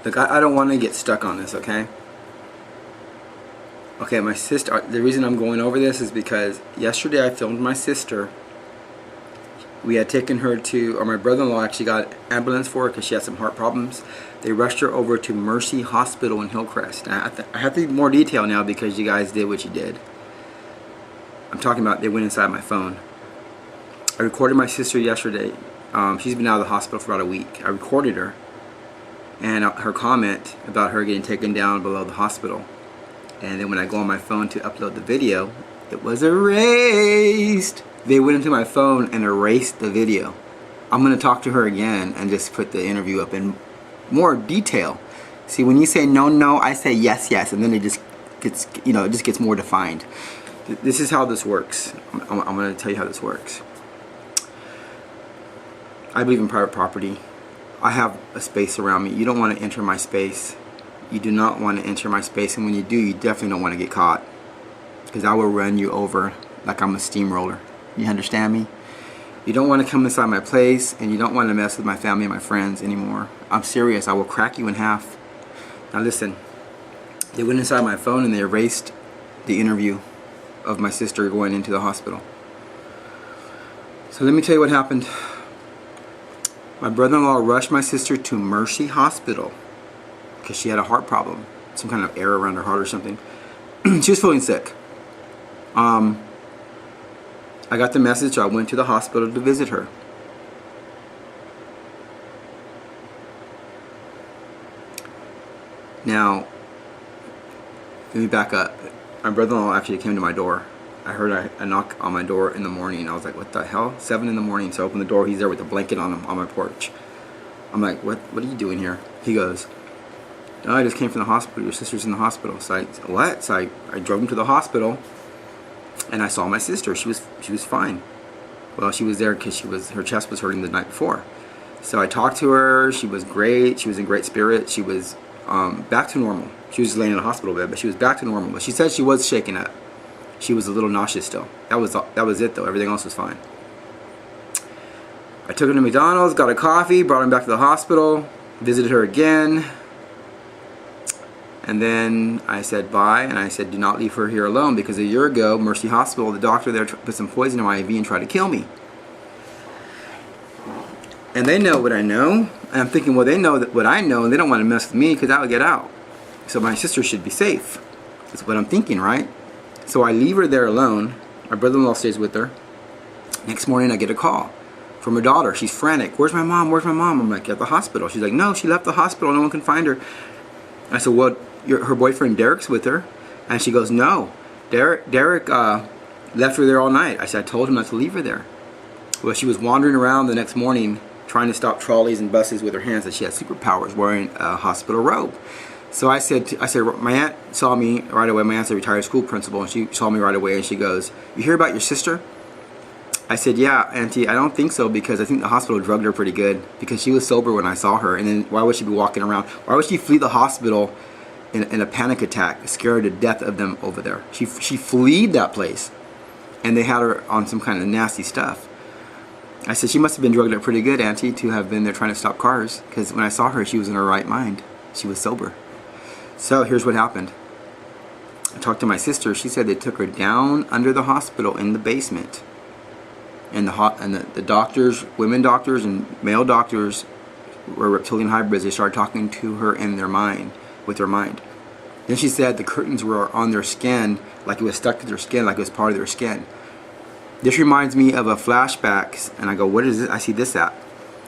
Look, I don't want to get stuck on this, okay? Okay, my sister, the reason I'm going over this is because yesterday I filmed my sister. We had taken her to, or my brother-in-law actually got an ambulance for her because she had some heart problems. They rushed her over to Mercy Hospital in Hillcrest. Now, I have to give more detail now because you guys did what you did. I'm talking about they went inside my phone. I recorded my sister yesterday. She's been out of the hospital for about a week. I recorded her and her comment about her getting taken down below the hospital. And then when I go on my phone to upload the video, it was erased. They went into my phone and erased the video. I'm going to talk to her again and just put the interview up in more detail. See, when you say no, no, I say yes, yes, and then it just gets, you know, it just gets more defined. This is how this works. I'm going to tell you how this works. I believe in private property. I have a space around me. You don't want to enter my space. You do not want to enter my space, and when you do, you definitely don't want to get caught, because I will run you over like I'm a steamroller. You understand me? You don't want to come inside my place, and you don't want to mess with my family and my friends anymore. I'm serious. I will crack you in half. Now listen, they went inside my phone and they erased the interview of my sister going into the hospital. So let me tell you what happened. My brother-in-law rushed my sister to Mercy Hospital because she had a heart problem, some kind of air around her heart or something. She was feeling sick. I got the message, so I went to the hospital to visit her. Now, let me back up. My brother-in-law actually came to my door. I heard a knock on my door in the morning. I was like, what the hell? 7 in the morning. So I opened the door. He's there with a blanket on him on my porch. I'm like, what are you doing here? He goes, no, I just came from the hospital. Your sister's in the hospital. So I, what? So I drove him to the hospital, and I saw my sister. She was fine. Well, she was there because her chest was hurting the night before. So I talked to her. She was great. She was in great spirit. She was back to normal. She was laying in a hospital bed, but she was back to normal. But she said she was shaken up. She was a little nauseous still. That was it though. Everything else was fine. I took her to McDonald's, got a coffee, brought her back to the hospital, visited her again, and then I said bye, and I said do not leave her here alone, because a year ago, Mercy Hospital, the doctor there put some poison in my IV and tried to kill me. And they know what I know, and I'm thinking, well, they know what I know, and they don't want to mess with me because I would get out. So my sister should be safe. That's what I'm thinking, right? So I leave her there alone. My brother-in-law stays with her. Next morning I get a call from her daughter. She's frantic. Where's my mom? Where's my mom? I'm like, at the hospital. She's like, no, she left the hospital. No one can find her. I said, well, her boyfriend Derek's with her. And she goes, no, Derek left her there all night. I said, I told him not to leave her there. Well, she was wandering around the next morning trying to stop trolleys and buses with her hands, that she had superpowers, wearing a hospital robe. So I said, my aunt saw me right away. My aunt's a retired school principal, and she saw me right away, and she goes, you hear about your sister? I said, yeah, Auntie, I don't think so, because I think the hospital drugged her pretty good, because she was sober when I saw her, and then why would she be walking around? Why would she flee the hospital in a panic attack, scared to death of them over there? She fled that place, and they had her on some kind of nasty stuff. I said, she must have been drugged up pretty good, Auntie, to have been there trying to stop cars, because when I saw her, she was in her right mind. She was sober. So here's what happened. I talked to my sister. She said they took her down under the hospital in the basement. And the doctors, women doctors and male doctors, were reptilian hybrids. They started talking to her in their mind, with their mind. Then she said the curtains were on their skin, like it was stuck to their skin, like it was part of their skin. This reminds me of a flashback, and I go, what is it? I see this at.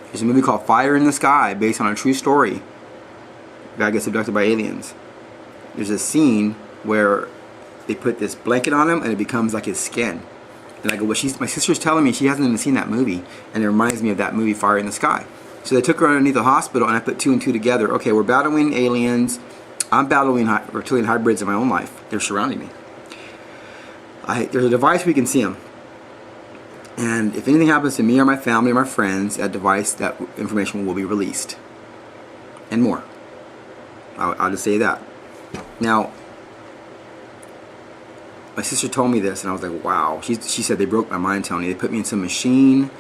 There's a movie called Fire in the Sky, based on a true story. Guy gets abducted by aliens. There's a scene where they put this blanket on him and it becomes like his skin. And I go, well, my sister's telling me she hasn't even seen that movie, and it reminds me of that movie Fire in the Sky. So they took her underneath the hospital, and I put 2 and 2 together. Okay, we're battling aliens. I'm battling reptilian hybrids in my own life. They're surrounding me. There's a device we can see them. And if anything happens to me or my family or my friends, that device, that information will be released. And more. I'll just say that. Now, my sister told me this, and I was like, wow. She said, they broke my mind, Tony. They put me in some machine,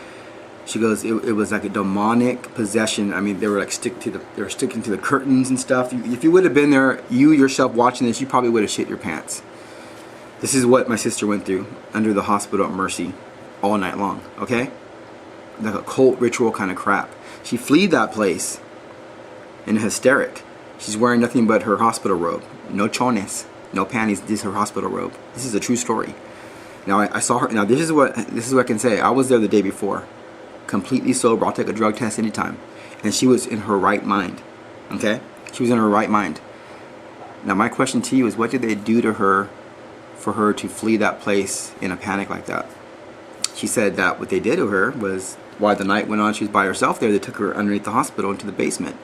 She goes, it was like a demonic possession. I mean, they were like sticking to the curtains and stuff. If you would have been there, you yourself watching this, you probably would have shit your pants. This is what my sister went through under the hospital at Mercy all night long, okay? Like a cult ritual kind of crap. She fled that place in a hysteric. She's wearing nothing but her hospital robe. No chones, no panties, this is her hospital robe. This is a true story. Now I saw her, now this is what I can say. I was there the day before. Completely sober. I'll take a drug test anytime. And she was in her right mind. Okay? She was in her right mind. Now my question to you is, what did they do to her for her to flee that place in a panic like that? She said that what they did to her was, while the night went on, she was by herself there, they took her underneath the hospital into the basement,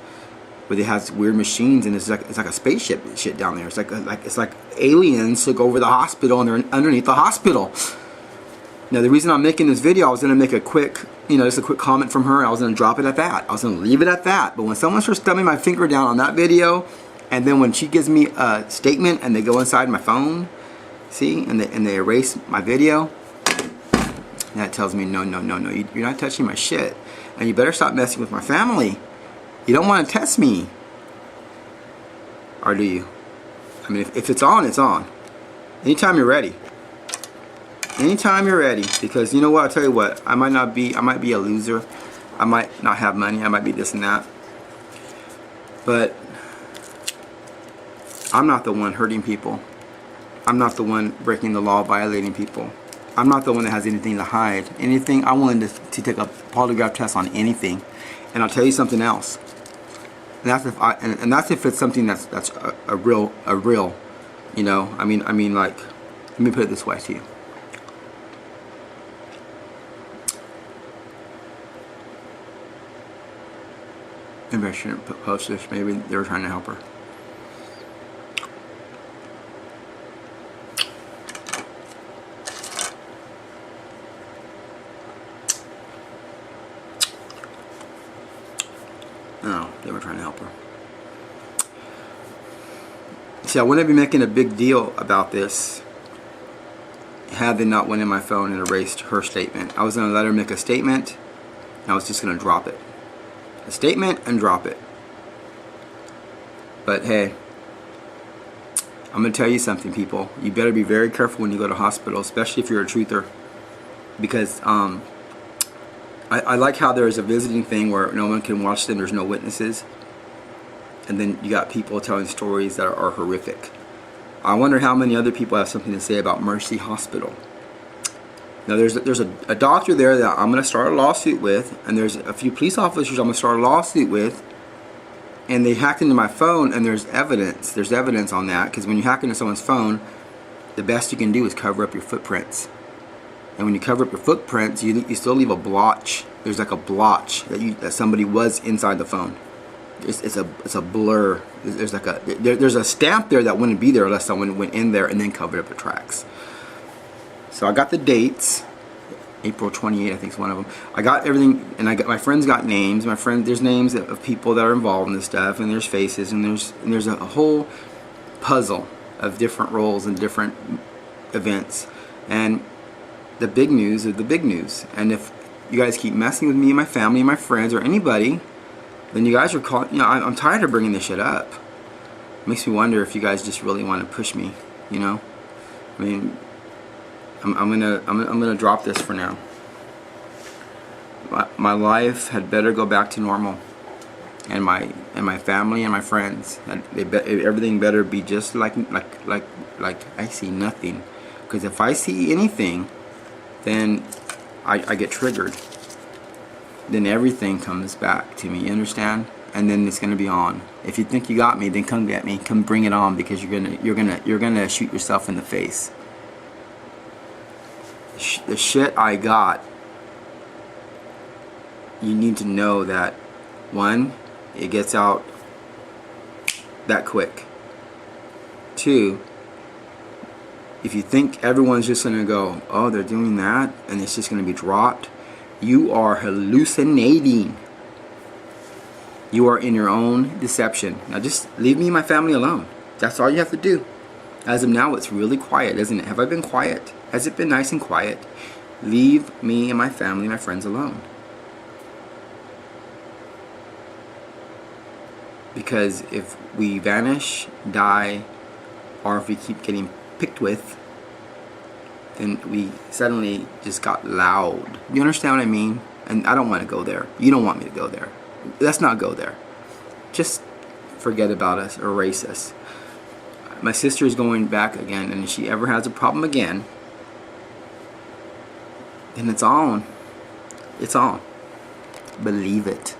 where they have weird machines, and it's like a spaceship shit down there. It's like aliens took over the hospital and they're underneath the hospital. Now the reason I'm making this video, I was gonna make a quick, just a quick comment from her. I was gonna drop it at that. I was gonna leave it at that. But when someone starts thumbing my finger down on that video, and then when she gives me a statement and they go inside my phone, see, and they erase my video, that tells me no, you're not touching my shit, and you better stop messing with my family. You don't want to test me, or do you? I mean, if it's on, it's on. Anytime you're ready. Anytime you're ready, because you know what? I'll tell you what. I might be a loser. I might not have money. I might be this and that. But I'm not the one hurting people. I'm not the one breaking the law, violating people. I'm not the one that has anything to hide. Anything, I'm willing to take a polygraph test on anything. And I'll tell you something else. And that's if it's something that's a real, I mean, like, let me put it this way to you. Maybe I shouldn't post this. Maybe they were trying to help her. No, they were trying to help her. See, I wouldn't be making a big deal about this had they not went in my phone and erased her statement. I was going to let her make a statement, and I was just going to drop it. A statement and drop it. But hey, I'm going to tell you something, people. You better be very careful when you go to hospital, especially if you're a truther. Because I like how there's a visiting thing where no one can watch them, there's no witnesses. And then you got people telling stories that are horrific. I wonder how many other people have something to say about Mercy Hospital. Now there's a doctor there that I'm going to start a lawsuit with, and there's a few police officers I'm going to start a lawsuit with, and they hacked into my phone, and there's evidence on that, because when you hack into someone's phone, the best you can do is cover up your footprints. And when you cover up your footprints, you still leave a blotch. There's like a blotch that somebody was inside the phone. It's a blur. There's a stamp there that wouldn't be there unless someone went in there and then covered up the tracks. So I got the dates. April 28th, I think is one of them. I got everything, and my friends got names. There's names of people that are involved in this stuff, and there's faces, and there's a whole puzzle of different roles and different events. And the big news is the big news. And if you guys keep messing with me and my family and my friends or anybody, then you guys are calling. I'm tired of bringing this shit up. It makes me wonder if you guys just really want to push me. I mean, I'm gonna drop this for now. My life had better go back to normal, and my family and my friends. Everything better be just like I see nothing. Because if I see anything, then I get triggered. Then everything comes back to me. You understand? And then it's gonna be on. If you think you got me, then come get me. Come bring it on, because you're gonna shoot yourself in the face. The shit I got, you need to know that, one, it gets out that quick. Two, if you think everyone's just gonna go, oh, they're doing that, and it's just gonna be dropped, you are hallucinating. You are in your own deception. Now just leave me and my family alone. That's all you have to do. As of now, it's really quiet, isn't it? Have I been quiet? Has it been nice and quiet? Leave me and my family and my friends alone. Because if we vanish, die, or if we keep getting picked with, then we suddenly just got loud. You understand what I mean? And I don't want to go there. You don't want me to go there. Let's not go there. Just forget about us, erase us. My sister is going back again, and if she ever has a problem again, then it's on. It's on. Believe it.